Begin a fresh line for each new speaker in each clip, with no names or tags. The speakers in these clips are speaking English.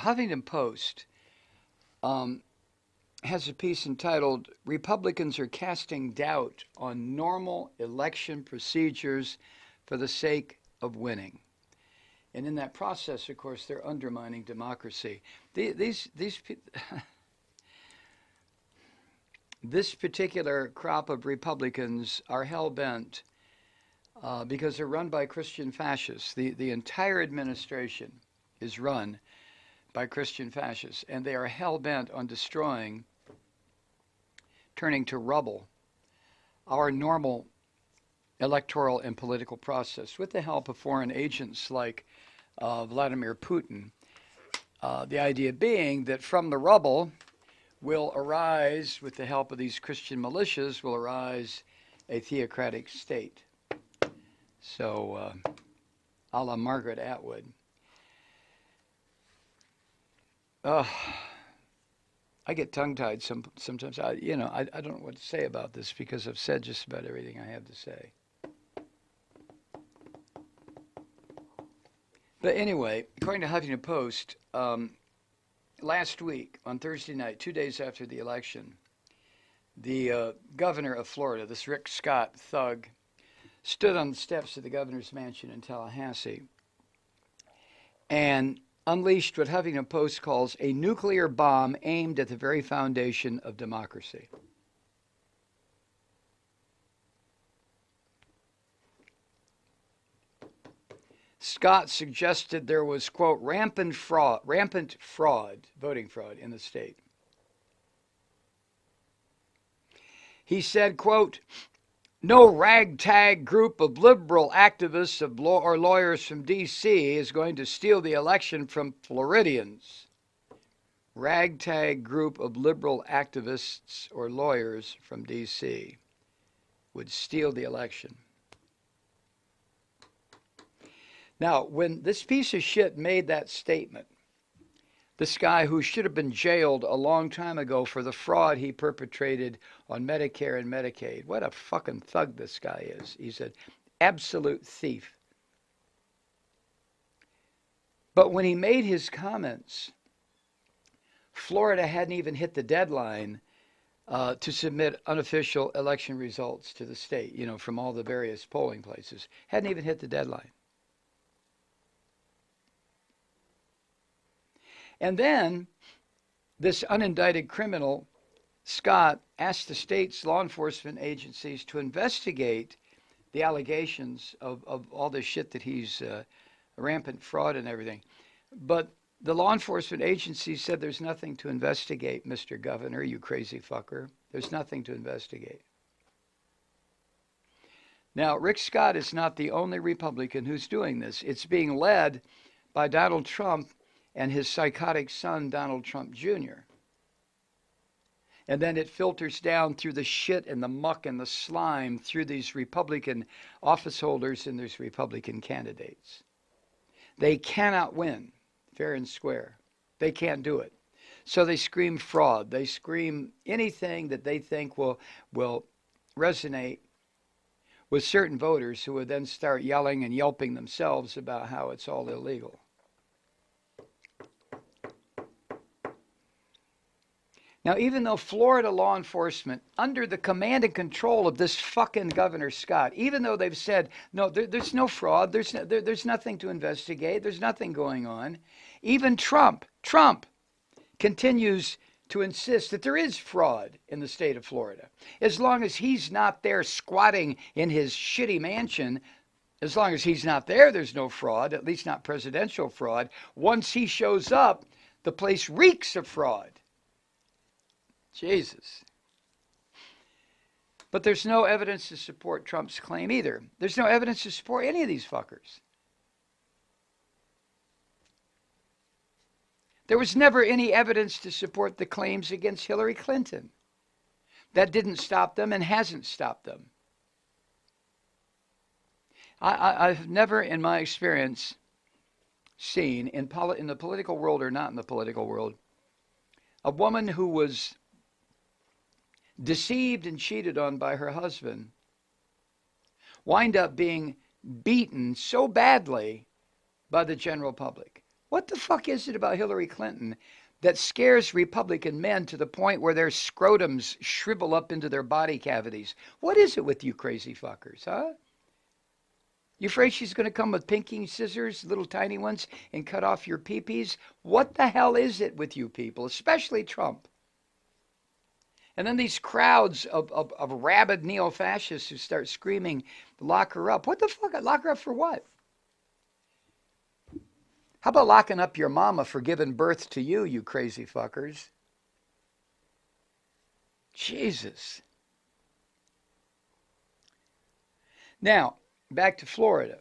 Huffington Post has a piece entitled "Republicans Are Casting Doubt on Normal Election Procedures for the Sake of Winning." And in that process, of course, they're undermining democracy. These this particular crop of Republicans are hell bent because they're run by Christian fascists. The entire administration is run by Christian fascists, and they are hell bent on destroying, turning to rubble, our normal electoral and political process with the help of foreign agents like Vladimir Putin. The idea being that from the rubble will arise, with the help of these Christian militias, will arise a theocratic state. So, a la Margaret Atwood. I get tongue-tied sometimes. I don't know what to say about this because I've said just about everything I have to say. But anyway, according to Huffington Post, last week on Thursday night, 2 days after the election, the governor of Florida, this Rick Scott thug, stood on the steps of the governor's mansion in Tallahassee and unleashed what Huffington Post calls a nuclear bomb aimed at the very foundation of democracy. Scott suggested there was, quote, rampant fraud, voting fraud in the state. He said, quote, no ragtag group of liberal activists or lawyers from D.C. is going to steal the election from Floridians. Ragtag group of liberal activists or lawyers from D.C. would steal the election. Now, when this piece of shit made that statement, this guy who should have been jailed a long time ago for the fraud he perpetrated on Medicare and Medicaid. What a fucking thug this guy is. He's an absolute thief. But when he made his comments, Florida hadn't even hit the deadline to submit unofficial election results to the state, from all the various polling places. Hadn't even hit the deadline. And then this unindicted criminal, Scott, asked the state's law enforcement agencies to investigate the allegations of all this shit that he's rampant fraud and everything. But the law enforcement agencies said there's nothing to investigate, Mr. Governor, you crazy fucker. There's nothing to investigate. Now, Rick Scott is not the only Republican who's doing this. It's being led by Donald Trump and his psychotic son, Donald Trump Jr. And then it filters down through the shit and the muck and the slime through these Republican office holders and these Republican candidates. They cannot win fair and square. They can't do it. So they scream fraud. They scream anything that they think will resonate with certain voters who would then start yelling and yelping themselves about how it's all illegal. Now, even though Florida law enforcement, under the command and control of this fucking Governor Scott, even though they've said, no, there's no fraud, there's nothing to investigate, there's nothing going on, even Trump continues to insist that there is fraud in the state of Florida. As long as he's not there squatting in his shitty mansion, as long as he's not there, there's no fraud, at least not presidential fraud. Once he shows up, the place reeks of fraud. Jesus. But there's no evidence to support Trump's claim either. There's no evidence to support any of these fuckers. There was never any evidence to support the claims against Hillary Clinton. That didn't stop them and hasn't stopped them. I've never in my experience seen, in the political world or not in the political world, a woman who was deceived and cheated on by her husband wind up being beaten so badly by the general public. What the fuck is it about Hillary Clinton that scares Republican men to the point where their scrotums shrivel up into their body cavities? What is it with you crazy fuckers, huh? You afraid she's going to come with pinking scissors, little tiny ones, and cut off your peepees? What the hell is it with you people, especially Trump? And then these crowds of rabid neo-fascists who start screaming, lock her up. What the fuck? Lock her up for what? How about locking up your mama for giving birth to you, you crazy fuckers? Jesus. Now, back to Florida.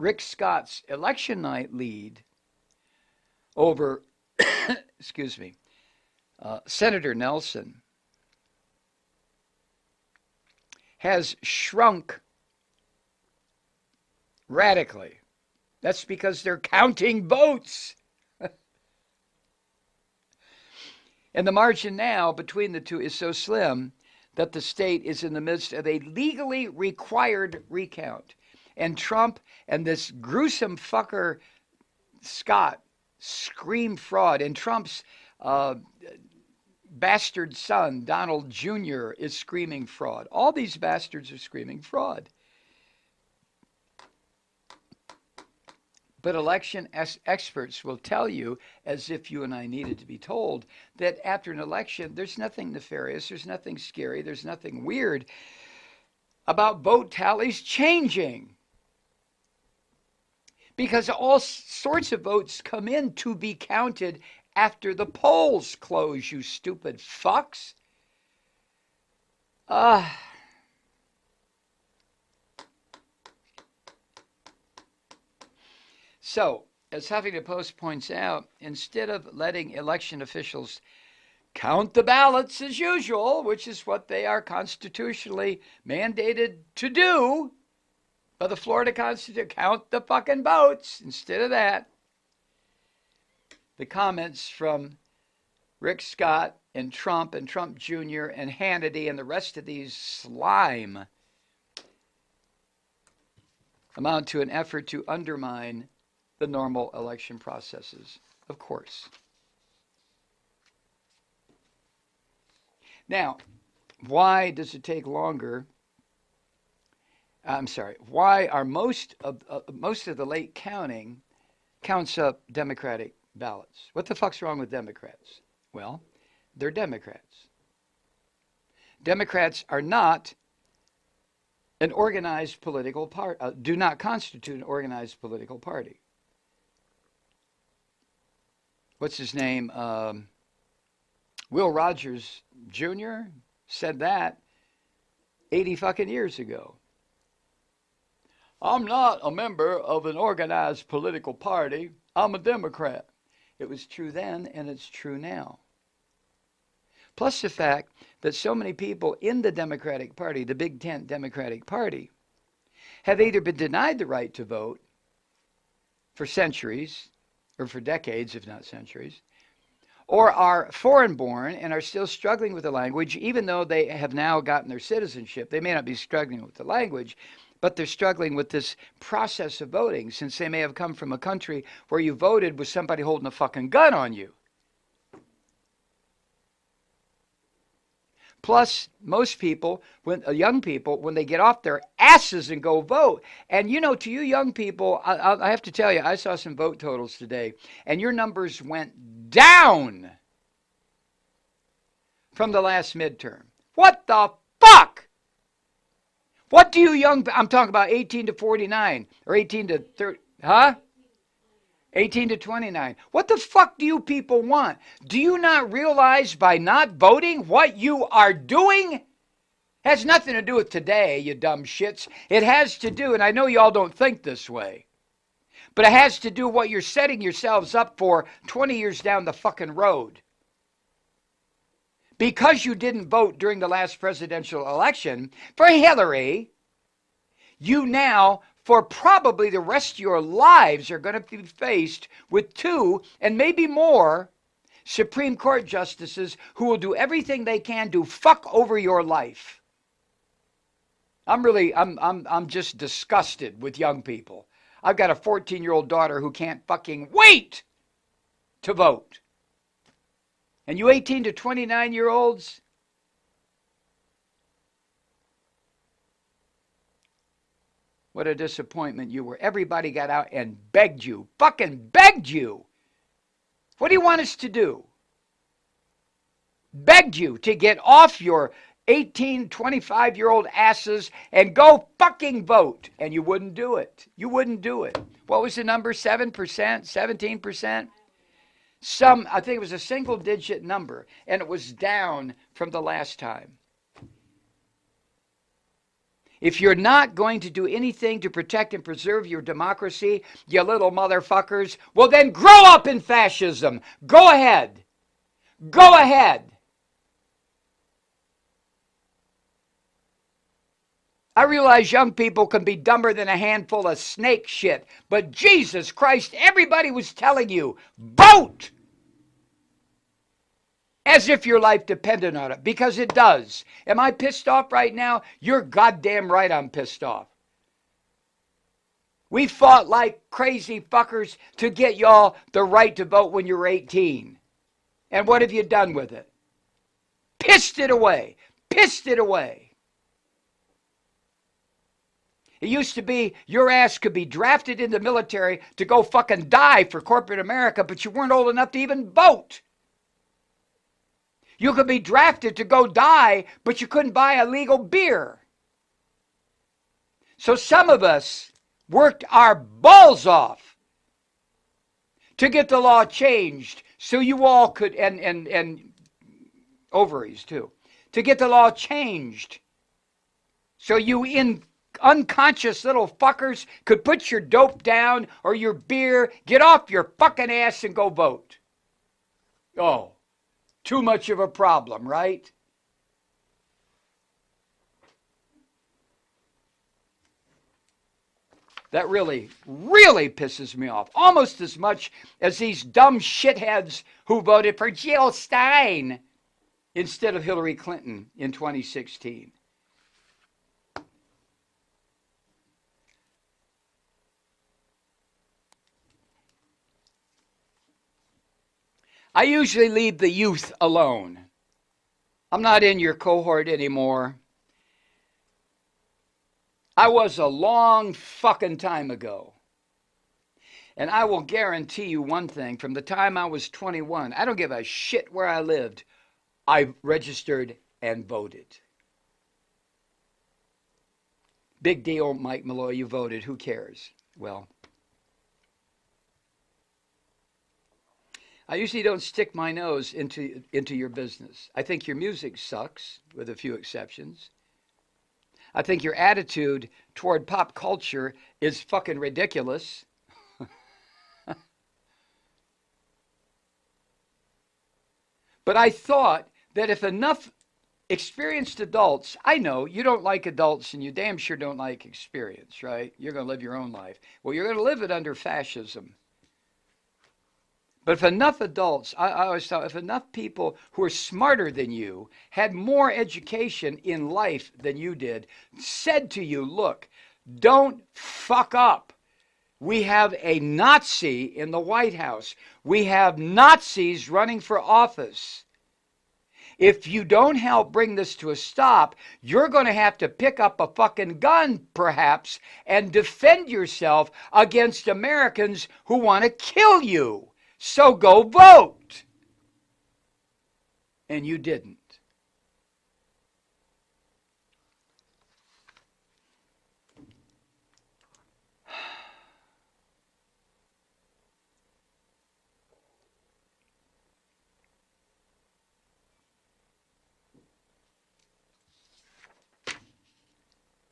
Rick Scott's election night lead over, excuse me, Senator Nelson has shrunk radically. That's because they're counting votes. And the margin now between the two is so slim that the state is in the midst of a legally required recount. And Trump and this gruesome fucker Scott scream fraud. And Trump's bastard son, Donald Jr., is screaming fraud. All these bastards are screaming fraud. But election experts will tell you, as if you and I needed to be told, that after an election, there's nothing nefarious, there's nothing scary, there's nothing weird about vote tallies changing. Because all sorts of votes come in to be counted after the polls close, you stupid fucks. So, as Huffington Post points out, instead of letting election officials count the ballots as usual, which is what they are constitutionally mandated to do by the Florida Constitution, count the fucking votes. Instead of that, the comments from Rick Scott and Trump Jr. and Hannity and the rest of these slime amount to an effort to undermine the normal election processes, of course. Now, why does it take longer? Why are most of the late counting counts up Democratic ballots? What the fuck's wrong with Democrats? Well, they're Democrats. Democrats are not an organized political party, do not constitute an organized political party. What's his name? Will Rogers Jr. said that 80 fucking years ago. I'm not a member of an organized political party. I'm a Democrat. It was true then, and it's true now. Plus the fact that so many people in the Democratic Party, the Big Tent Democratic Party, have either been denied the right to vote for centuries, or for decades, if not centuries, or are foreign-born and are still struggling with the language, even though they have now gotten their citizenship. They may not be struggling with the language, but they're struggling with this process of voting, since they may have come from a country where you voted with somebody holding a fucking gun on you. Plus, most people, young people, when they get off their asses and go vote, and to you young people, I have to tell you, I saw some vote totals today, and your numbers went down from the last midterm. What the fuck? What do you I'm talking about 18 to 49, or 18 to 30, huh? 18 to 29. What the fuck do you people want? Do you not realize by not voting what you are doing? It has nothing to do with today, you dumb shits. It has to do, and I know y'all don't think this way, but it has to do what you're setting yourselves up for 20 years down the fucking road. Because you didn't vote during the last presidential election for Hillary, you now, for probably the rest of your lives, are going to be faced with 2 and maybe more Supreme Court justices who will do everything they can to fuck over your life. I'm just disgusted with young people. I've got a 14-year-old daughter who can't fucking wait to vote. And you 18 to 29-year-olds, what a disappointment you were. Everybody got out and begged you, fucking begged you. What do you want us to do? Begged you to get off your 18, 25-year-old asses and go fucking vote. And you wouldn't do it. You wouldn't do it. What was the number? 7%? 17%? I think it was a single digit number, and it was down from the last time. If you're not going to do anything to protect and preserve your democracy, you little motherfuckers, well then grow up in fascism. Go ahead. Go ahead. I realize young people can be dumber than a handful of snake shit, but Jesus Christ, everybody was telling you, vote! As if your life depended on it, because it does. Am I pissed off right now? You're goddamn right I'm pissed off. We fought like crazy fuckers to get y'all the right to vote when you were 18. And what have you done with it? Pissed it away. Pissed it away. It used to be your ass could be drafted in the military to go fucking die for corporate America, but you weren't old enough to even vote. You could be drafted to go die, but you couldn't buy a legal beer. So some of us worked our balls off to get the law changed so you all could, and ovaries too, to get the law changed so you unconscious little fuckers could put your dope down or your beer, get off your fucking ass and go vote. Oh. Too much of a problem, right? That really, really pisses me off. Almost as much as these dumb shitheads who voted for Jill Stein instead of Hillary Clinton in 2016. I usually leave the youth alone. I'm not in your cohort anymore. I was a long fucking time ago. And I will guarantee you one thing, from the time I was 21, I don't give a shit where I lived, I registered and voted. Big deal, Mike Malloy, you voted, who cares? Well, I usually don't stick my nose into your business. I think your music sucks, with a few exceptions. I think your attitude toward pop culture is fucking ridiculous. But I thought that if enough experienced adults, I know you don't like adults and you damn sure don't like experience, right? You're going to live your own life. Well, you're going to live it under fascism. But if enough adults, I always thought, if enough people who are smarter than you, had more education in life than you did, said to you, look, don't fuck up. We have a Nazi in the White House. We have Nazis running for office. If you don't help bring this to a stop, you're going to have to pick up a fucking gun, perhaps, and defend yourself against Americans who want to kill you. So go vote. And you didn't.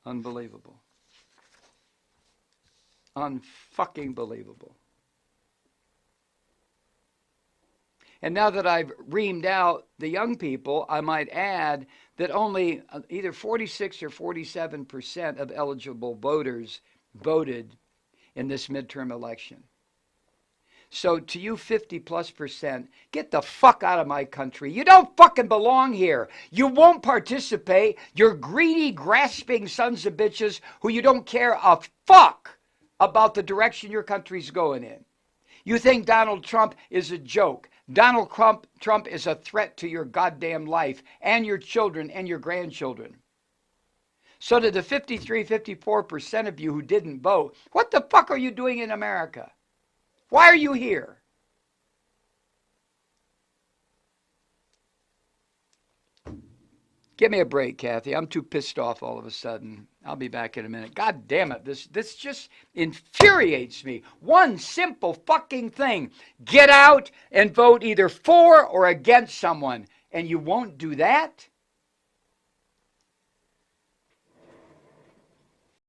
Unbelievable. Unfucking believable. And now that I've reamed out the young people, I might add that only either 46 or 47% of eligible voters voted in this midterm election. So to you 50+%, get the fuck out of my country. You don't fucking belong here. You won't participate. You're greedy, grasping sons of bitches who you don't care a fuck about the direction your country's going in. You think Donald Trump is a joke. Donald Trump is a threat to your goddamn life and your children and your grandchildren. So to the 53, 54% of you who didn't vote, what the fuck are you doing in America? Why are you here? Give me a break, Kathy. I'm too pissed off all of a sudden. I'll be back in a minute. God damn it. This just infuriates me. One simple fucking thing. Get out and vote either for or against someone. And you won't do that?